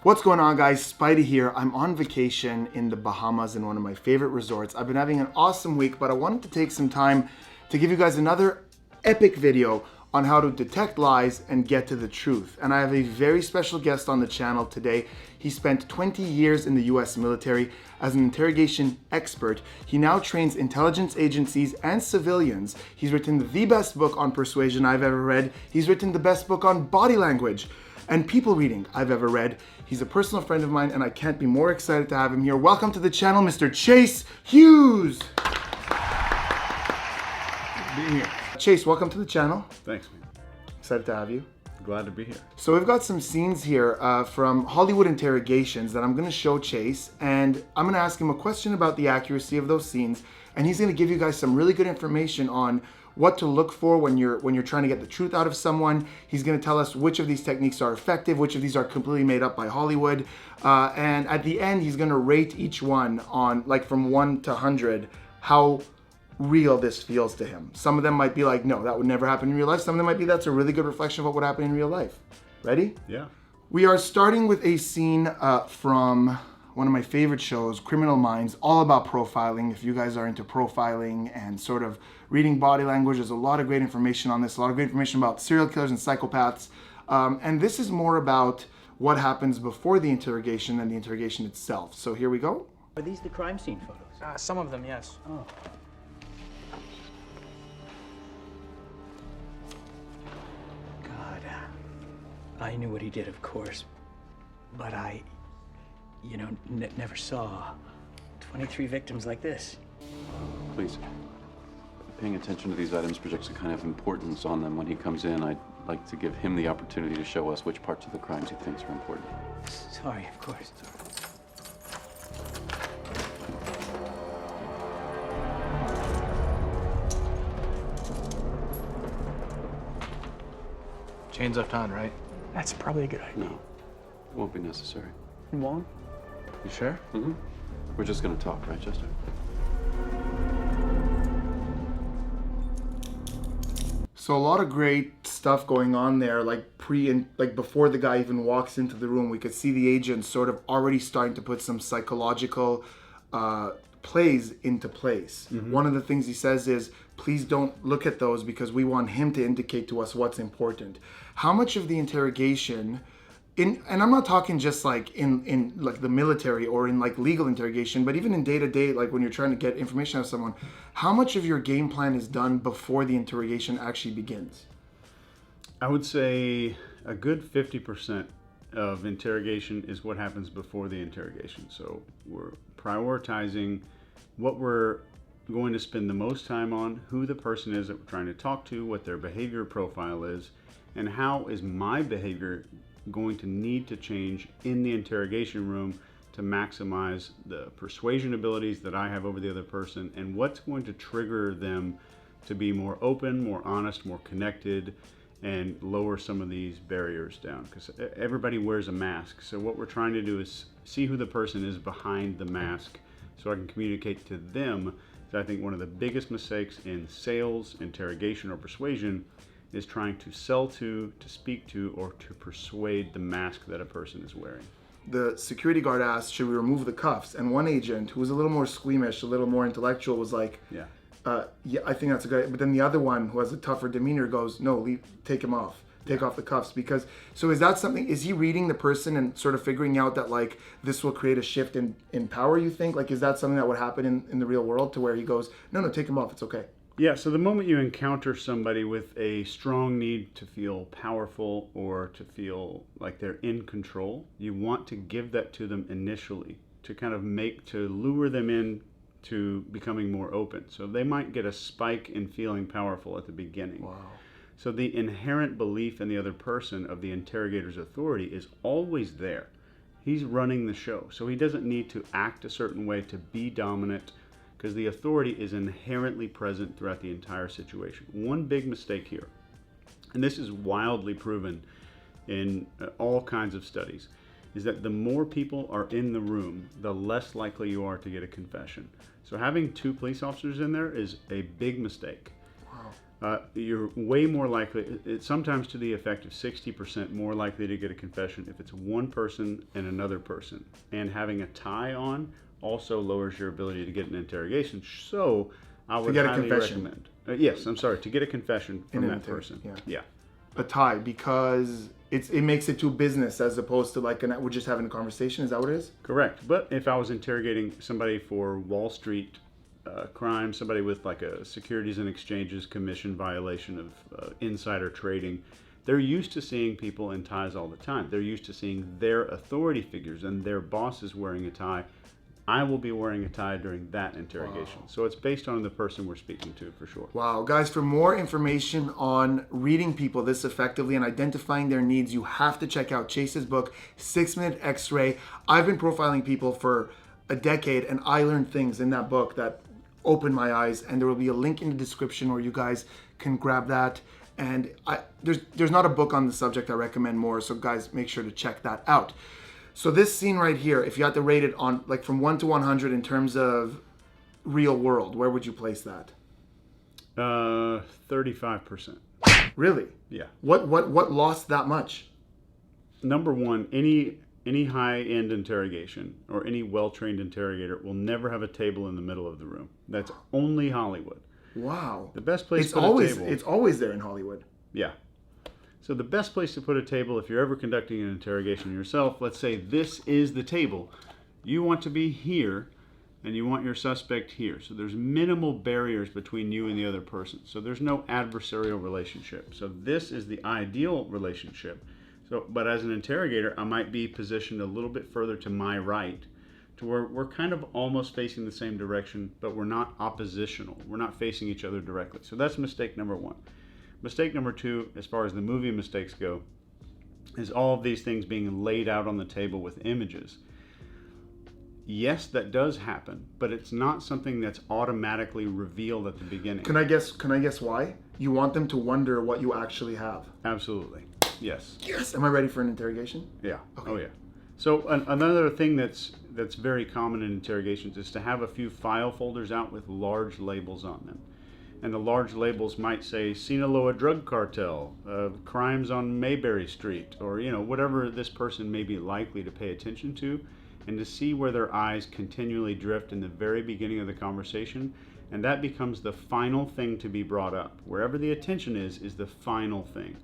What's going on, guys? Spidey here. I'm on vacation in the Bahamas in one of my favorite resorts. I've been having an awesome week, but I wanted to take some time to give you guys another epic video on how to detect lies and get to the truth. And I have a very special guest on the channel today. He spent 20 years in the US military as an interrogation expert. He now trains intelligence agencies and civilians. He's written the best book on persuasion I've ever read. He's written the best book on body language and people reading I've ever read. He's a personal friend of mine, and I can't be more excited to have him here. Welcome to the channel, Mr. Chase Hughes. Being here. Chase, welcome to the channel. Thanks, man. Excited to have you. Glad to be here. So we've got some scenes here from Hollywood Interrogations that I'm going to show Chase, and I'm going to ask him a question about the accuracy of those scenes, and he's going to give you guys some really good information on what to look for when you're trying to get the truth out of someone. He's going to tell us which of these techniques are effective, which of these are completely made up by Hollywood, and at the end he's going to rate each one on, like, from 1 to 100 how real this feels to him. Some of them might be like, no, that would never happen in real life. Some of them might be, that's a really good reflection of what would happen in real life. Ready? Yeah. We are starting with a scene from one of my favorite shows, Criminal Minds, all about profiling. If you guys are into profiling and sort of reading body language, there's a lot of great information on this, a lot of great information about serial killers and psychopaths. And this is more about what happens before the interrogation than the interrogation itself. So here we go. Are these the crime scene photos? Some of them, yes. Oh. God. I knew what he did, of course. But I, never saw 23 victims like this. Please. Paying attention to these items projects a kind of importance on them. When he comes in, I'd like to give him the opportunity to show us which parts of the crimes he thinks are important. Sorry, of course. Chains left on, right? That's probably a good idea. No, it won't be necessary. You won't? You sure? Mm-hmm. We're just gonna talk, right, Chester? So a lot of great stuff going on there, like before the guy even walks into the room, we could see the agent sort of already starting to put some psychological plays into place. Mm-hmm. One of the things he says is, please don't look at those because we want him to indicate to us what's important. How much of the interrogation, and I'm not talking just like in like the military or in like legal interrogation, but even in day-to-day, like when you're trying to get information out of someone, how much of your game plan is done before the interrogation actually begins? I would say a good 50% of interrogation is what happens before the interrogation. So we're prioritizing what we're going to spend the most time on, who the person is that we're trying to talk to, what their behavior profile is, and how is my behavior going to need to change in the interrogation room to maximize the persuasion abilities that I have over the other person, and what's going to trigger them to be more open, more honest, more connected, and lower some of these barriers down, because everybody wears a mask. So what we're trying to do is see who the person is behind the mask so I can communicate to them. So I think one of the biggest mistakes in sales, interrogation, or persuasion is trying to sell to speak to, or to persuade the mask that a person is wearing. The security guard asked, should we remove the cuffs? And one agent who was a little more squeamish, a little more intellectual, was like, yeah, I think that's a good. But then the other one who has a tougher demeanor goes, no, take him off. Take off the cuffs. Because, so is that something, is he reading the person and sort of figuring out that, like, this will create a shift in power, you think? Like, is that something that would happen in the real world, to where he goes, no, take him off, it's okay? Yeah, so the moment you encounter somebody with a strong need to feel powerful or to feel like they're in control, you want to give that to them initially to kind of to lure them in to becoming more open. So they might get a spike in feeling powerful at the beginning. Wow. So the inherent belief in the other person of the interrogator's authority is always there. He's running the show, so he doesn't need to act a certain way to be dominant, because the authority is inherently present throughout the entire situation. One big mistake here, and this is wildly proven in all kinds of studies, is that the more people are in the room, the less likely you are to get a confession. So having 2 police officers in there is a big mistake. you're way more likely, it's sometimes to the effect of 60% more likely to get a confession if it's one person and another person. And having a tie on also lowers your ability to get an interrogation. So I would get a highly confession. recommend. Yes, I'm sorry, to get a confession from that person. Yeah. A tie, because it makes it to business as opposed to like we're just having a conversation. Is that what it is? Correct. But if I was interrogating somebody for Wall Street crime, somebody with like a Securities and Exchanges Commission violation of insider trading, they're used to seeing people in ties all the time. They're used to seeing their authority figures and their bosses wearing a tie. I will be wearing a tie during that interrogation. Wow. So it's based on the person we're speaking to, for sure. Wow. Guys, for more information on reading people this effectively and identifying their needs, you have to check out Chase's book, 6 Minute X-Ray. I've been profiling people for a decade, and I learned things in that book that opened my eyes, and there will be a link in the description where you guys can grab that. And there's not a book on the subject I recommend more, so guys, make sure to check that out. So this scene right here, if you had to rate it on like from 1 to 100 in terms of real world, where would you place that? 35%. Really? Yeah. What lost that much? Number one, any high-end interrogation or any well-trained interrogator will never have a table in the middle of the room. That's only Hollywood. Wow. The best place to put a table. It's always there in Hollywood. Yeah. So the best place to put a table, if you're ever conducting an interrogation yourself, let's say this is the table. You want to be here, and you want your suspect here. So there's minimal barriers between you and the other person. So there's no adversarial relationship. So this is the ideal relationship. So, but as an interrogator, I might be positioned a little bit further to my right, to where we're kind of almost facing the same direction, but we're not oppositional. We're not facing each other directly. So that's mistake number one. Mistake number two, as far as the movie mistakes go, is all of these things being laid out on the table with images. Yes, that does happen, but it's not something that's automatically revealed at the beginning. Can I guess why? You want them to wonder what you actually have. Absolutely. Yes. Yes. Am I ready for an interrogation? Yeah. Okay. Oh yeah. So another thing that's very common in interrogations is to have a few file folders out with large labels on them. And the large labels might say Sinaloa drug cartel, crimes on Mayberry Street, or whatever this person may be likely to pay attention to, and to see where their eyes continually drift in the very beginning of the conversation, and that becomes the final thing to be brought up. Wherever the attention is the final thing.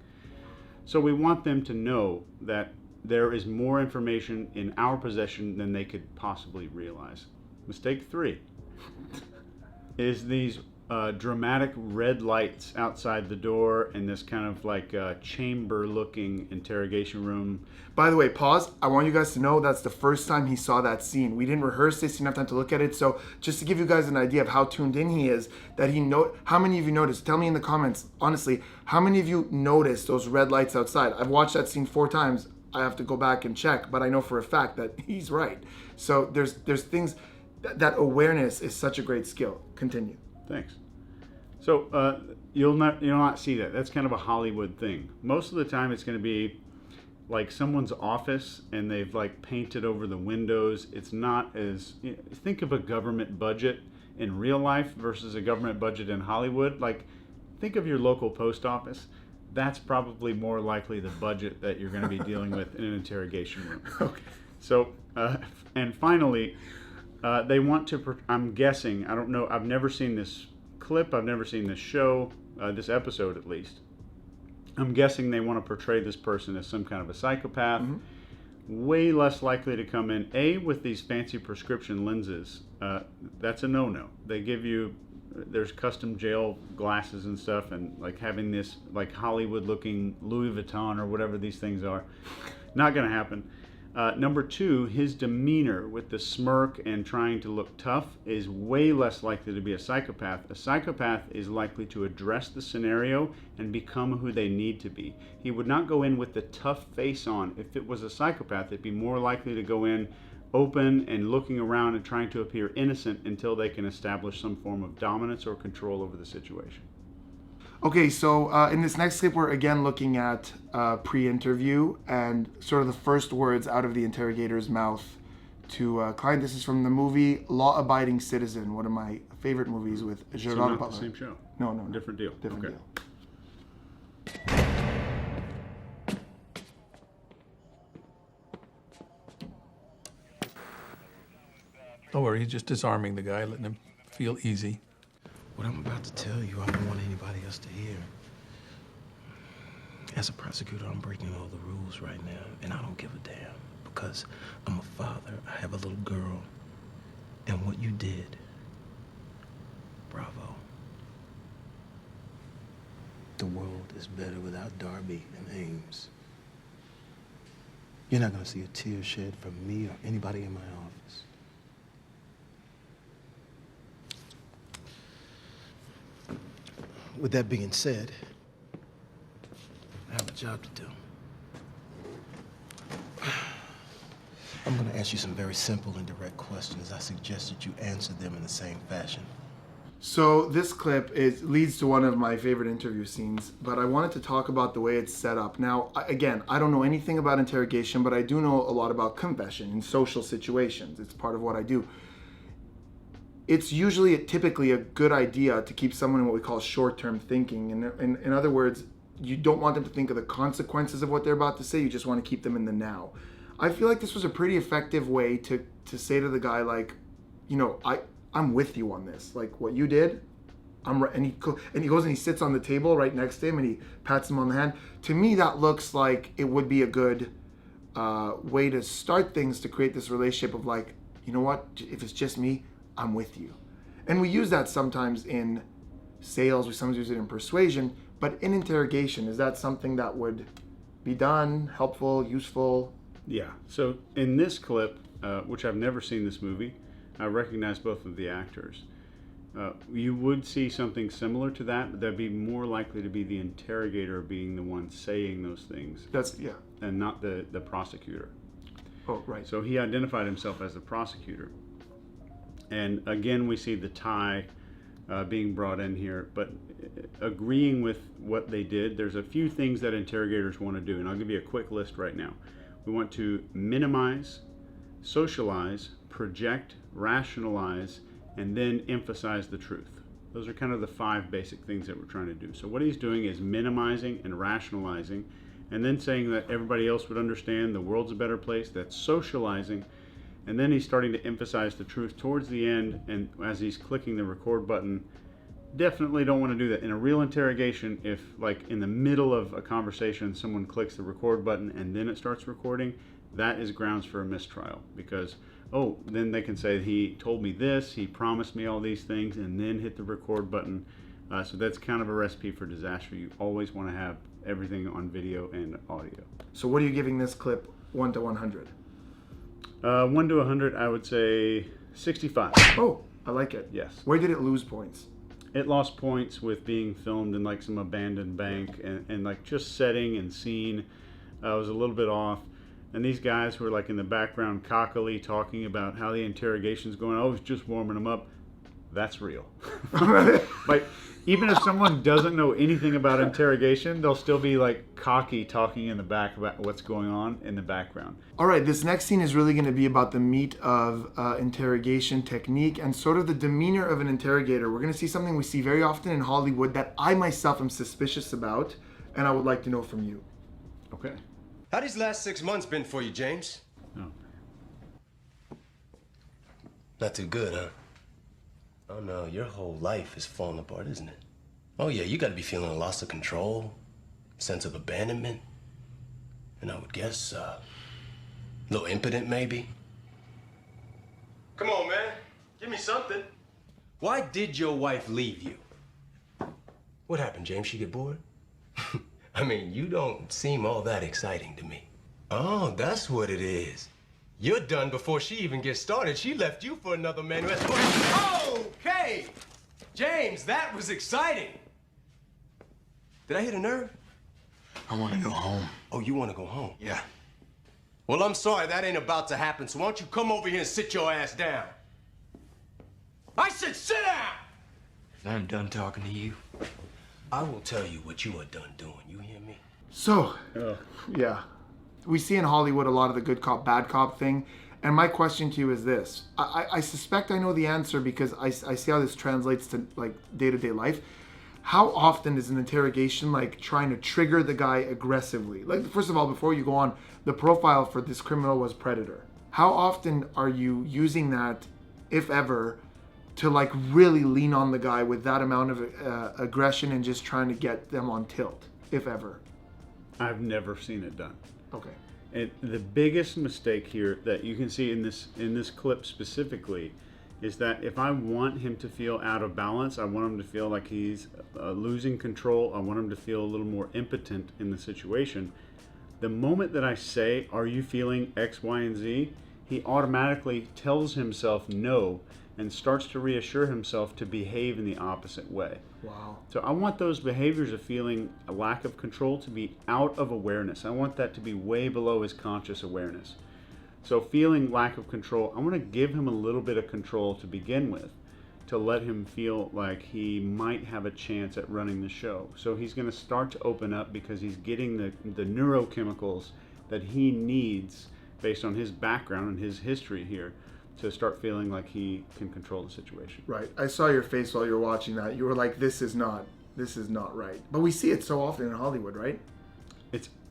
So we want them to know that there is more information in our possession than they could possibly realize. Mistake 3 is these dramatic red lights outside the door in this kind of like chamber-looking interrogation room. By the way, pause. I want you guys to know that's the first time he saw that scene. We didn't rehearse this, he didn't have time to look at it. So just to give you guys an idea of how tuned in he is, that how many of you noticed? Tell me in the comments, honestly, how many of you noticed those red lights outside? I've watched that scene 4 times. I have to go back and check, but I know for a fact that he's right. So there's things, that awareness is such a great skill. Continue. Thanks. So you'll not see that. That's kind of a Hollywood thing. Most of the time it's going to be like someone's office and they've like painted over the windows. It's not as, think of a government budget in real life versus a government budget in Hollywood. Like think of your local post office. That's probably more likely the budget that you're going to be dealing with in an interrogation room. Okay. So, and finally, they want to, I'm guessing, I don't know, I've never seen this clip, I've never seen this show, this episode at least. I'm guessing they want to portray this person as some kind of a psychopath. Mm-hmm. Way less likely to come in, with these fancy prescription lenses. That's a no-no. They give you, there's custom jail glasses and stuff, and like having this like Hollywood-looking Louis Vuitton or whatever these things are. Not going to happen. Number 2, his demeanor with the smirk and trying to look tough is way less likely to be a psychopath. A psychopath is likely to address the scenario and become who they need to be. He would not go in with the tough face on. If it was a psychopath, it'd be more likely to go in open and looking around and trying to appear innocent until they can establish some form of dominance or control over the situation. Okay, so in this next clip, we're again looking at pre-interview and sort of the first words out of the interrogator's mouth to client. This is from the movie Law Abiding Citizen, one of my favorite movies with Gerard Butler. The same show. No, no. Different deal. Different Okay. deal. Don't worry, he's just disarming the guy, letting him feel easy. What I'm about to tell you, I don't want anybody else to hear. As a prosecutor, I'm breaking all the rules right now, and I don't give a damn because I'm a father. I have a little girl. And what you did, bravo. The world is better without Darby and Ames. You're not gonna see a tear shed from me or anybody in my office. With that being said, I have a job to do. I'm gonna ask you some very simple and direct questions. I suggest that you answer them in the same fashion. So this clip leads to one of my favorite interview scenes, but I wanted to talk about the way it's set up. Now, again, I don't know anything about interrogation, but I do know a lot about confession in social situations. It's part of what I do. It's usually, typically a good idea to keep someone in what we call short-term thinking. In other words, you don't want them to think of the consequences of what they're about to say. You just want to keep them in the now. I feel like this was a pretty effective way to say to the guy, like, you know, I'm with you on this. Like, what you did, and he goes and he sits on the table right next to him and he pats him on the hand. To me, that looks like it would be a good way to start things, to create this relationship of like, you know what, if it's just me, I'm with you. And we use that sometimes in sales, we sometimes use it in persuasion, but in interrogation, is that something that would be done, helpful, useful? Yeah. So in this clip, which I've never seen this movie, I recognize both of the actors. You would see something similar to that, but that'd be more likely to be the interrogator being the one saying those things. Yeah. And not the prosecutor. Oh, right. So he identified himself as the prosecutor. And again, we see the tie being brought in here, but agreeing with what they did, there's a few things that interrogators want to do, and I'll give you a quick list right now. We want to minimize, socialize, project, rationalize, and then emphasize the truth. Those are kind of the 5 basic things that we're trying to do. So what he's doing is minimizing and rationalizing, and then saying that everybody else would understand the world's a better place. That's socializing. And then he's starting to emphasize the truth towards the end, and as he's clicking the record button, definitely don't want to do that. In a real interrogation, if like in the middle of a conversation someone clicks the record button and then it starts recording, that is grounds for a mistrial, because then they can say he told me this, he promised me all these things, and then hit the record button. So that's kind of a recipe for disaster. You always want to have everything on video and audio. So what are you giving this clip 1 to 100? 1 to 100, I would say 65. Oh, I like it. Yes. Where did it lose points? It lost points with being filmed in like some abandoned bank, and like just setting and scene was a little bit off. And these guys who are like in the background cockily talking about how the interrogation's going, oh, it's just warming them up. That's real. Like, even if someone doesn't know anything about interrogation, they'll still be like cocky talking in the back about what's going on in the background. All right, this next scene is really going to be about the meat of interrogation technique and sort of the demeanor of an interrogator. We're going to see something we see very often in Hollywood that I myself am suspicious about, and I would like to know from you. Okay. How these last 6 months been for you, James? Oh. Not too good, huh? Oh no, your whole life is falling apart, isn't it? Oh yeah, you gotta be feeling a loss of control, sense of abandonment, and I would guess, a little impotent maybe. Come on, man. Give me something. Why did your wife leave you? What happened, James? She get bored? I mean, you don't seem all that exciting to me. Oh, that's what it is. You're done before she even gets started. She left you for another man who has... Okay! James, that was exciting. Did I hit a nerve? I want to go home. Oh, you want to go home? Yeah. Well, I'm sorry, that ain't about to happen, so why don't you come over here and sit your ass down? I said sit down! I'm done talking to you. I will tell you what you are done doing. You hear me? So, yeah. We see in Hollywood a lot of the good cop, bad cop thing. And my question to you is this. I suspect I know the answer because I see how this translates to like day-to-day life. how often is an interrogation like trying to trigger the guy aggressively? Like, first of all, before you go on, the profile for this criminal was predator. How often are you using that, if ever, to like really lean on the guy with that amount of aggression and just trying to get them on tilt, if ever? I've never seen it done. Okay. And the biggest mistake here that you can see in this clip specifically is that if I want him to feel out of balance, I want him to feel like he's losing control, I want him to feel a little more impotent in the situation. The moment that I say, are you feeling X, Y, and Z? He automatically tells himself no and starts to reassure himself to behave in the opposite way. Wow. So I want those behaviors of feeling a lack of control to be out of awareness. I want that to be way below his conscious awareness. So feeling lack of control, I want to give him a little bit of control to begin with, to let him feel like he might have a chance at running the show. So he's going to start to open up because he's getting the neurochemicals that he needs based on his background and his history here to start feeling like he can control the situation. Right. I saw your face while you were watching that. You were like, this is not right. But we see it so often in Hollywood, right?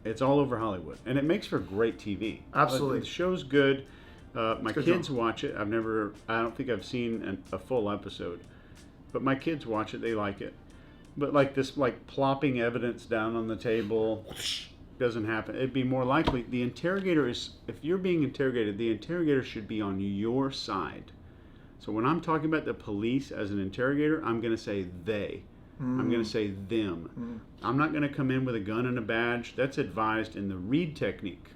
It's all over Hollywood, and it makes for great TV. Absolutely. The show's good. My kids watch it. I don't think I've seen a full episode, but my kids watch it. They like it. But like this, like plopping evidence down on the table doesn't happen. It'd be more likely the interrogator is, if you're being interrogated, the interrogator should be on your side. So when I'm talking about the police as an interrogator, I'm going to say they. I'm going to say them. I'm not going to come in with a gun and a badge. That's advised in the Reed technique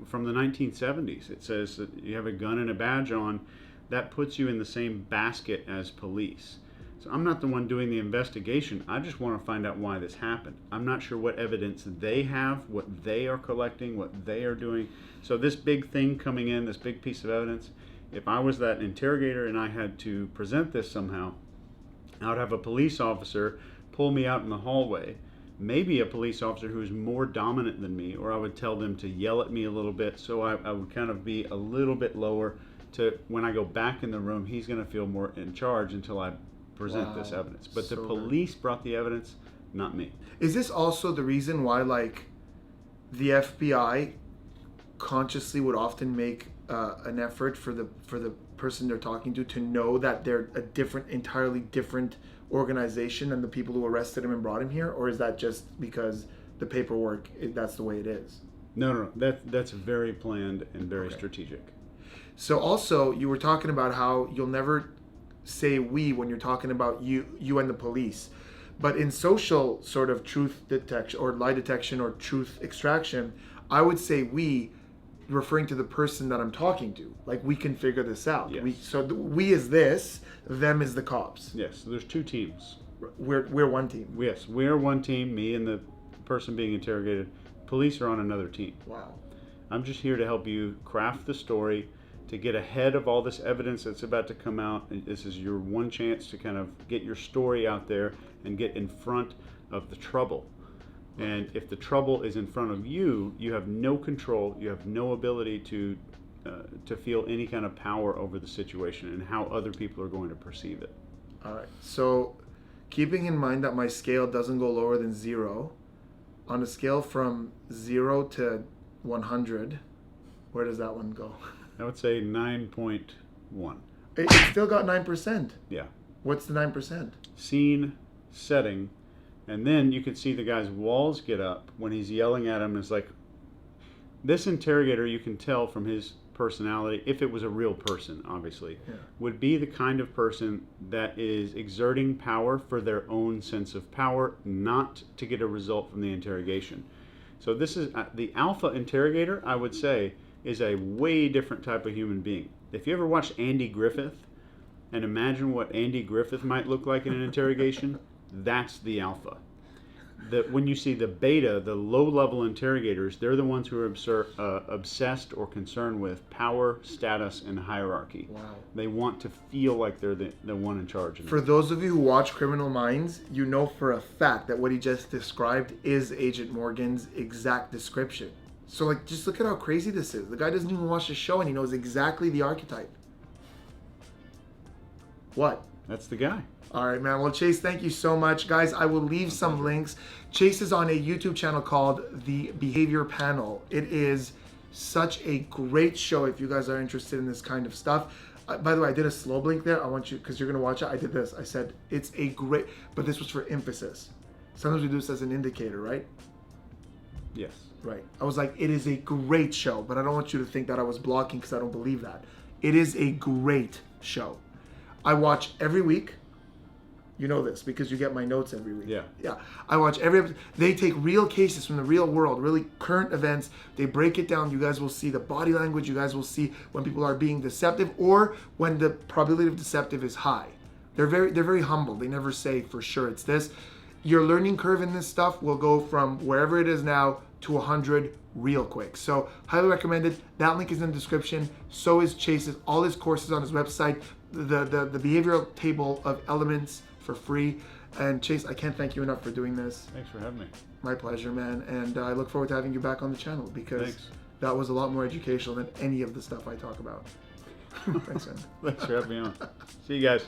from the 1970s. It says that you have a gun and a badge on, that puts you in the same basket as police. So I'm not the one doing the investigation. I just want to find out why this happened. I'm not sure what evidence they have, what they are collecting, what they are doing. So this big thing coming in, this big piece of evidence, if I was that interrogator and I had to present this somehow, I would have a police officer pull me out in the hallway, maybe a police officer who's more dominant than me, or I would tell them to yell at me a little bit, so I would kind of be a little bit lower to, when I go back in the room, he's going to feel more in charge until I present this evidence. But the police brought the evidence, not me. Is this also the reason why, like, the FBI consciously would often make an effort for the person they're talking to know that they're a entirely different organization than the people who arrested him and brought him here? Or is that just because the paperwork, that's the way it is? No. That's very planned and very strategic. So also, you were talking about how you'll never say we when you're talking about you and the police. But in social sort of truth detection or lie detection or truth extraction, I would say we, referring to the person that I'm talking to. Like, we can figure this out. Yes. We is this, them is the cops. Yes, so there's two teams. We're one team. Yes, we're one team, me and the person being interrogated. Police are on another team. Wow. I'm just here to help you craft the story, to get ahead of all this evidence that's about to come out. And this is your one chance to kind of get your story out there and get in front of the trouble. And if the trouble is in front of you, you have no control, you have no ability to feel any kind of power over the situation and how other people are going to perceive it. All right. So keeping in mind that my scale doesn't go lower than 0, on a scale from 0 to 100, where does that one go? I would say 9.1. It still got 9%. Yeah. What's the 9%? Scene, setting, and then you can see the guy's walls get up when he's yelling at him. It's like, this interrogator, you can tell from his personality, if it was a real person, obviously, would be the kind of person that is exerting power for their own sense of power, not to get a result from the interrogation. So this is, the alpha interrogator, I would say, is a way different type of human being. If you ever watched Andy Griffith, and imagine what Andy Griffith might look like in an interrogation, that's the alpha. When you see the beta, the low-level interrogators, they're the ones who are obsessed or concerned with power, status, and hierarchy. Wow. They want to feel like they're the one in charge. For those of you who watch Criminal Minds, you know for a fact that what he just described is Agent Morgan's exact description. So, like, just look at how crazy this is. The guy doesn't even watch the show and he knows exactly the archetype. What? That's the guy. All right, man. Well, Chase, thank you so much. Guys, I will leave some links. Chase is on a YouTube channel called The Behavior Panel. It is such a great show if you guys are interested in this kind of stuff. By the way, I did a slow blink there. I want you, because you're going to watch it. I did this. I said, it's a great, but this was for emphasis. Sometimes we do this as an indicator, right? Yes. Right. I was like, it is a great show, but I don't want you to think that I was blocking because I don't believe that. It is a great show. I watch every week. You know this because you get my notes every week. Yeah. Yeah. I watch every episode. They take real cases from the real world, really current events. They break it down. You guys will see the body language. You guys will see when people are being deceptive or when the probability of deceptive is high. They're very humble. They never say for sure it's this. Your learning curve in this stuff will go from wherever it is now to 100 real quick. So highly recommended. That link is in the description. So is Chase's. All his courses on his website. The behavioral table of elements for free. And Chase, I can't thank you enough for doing this. Thanks for having me. My pleasure, man. And I look forward to having you back on the channel because Thanks. that was a lot more educational than any of the stuff I talk about. Thanks, man. Thanks for having me on. See you guys.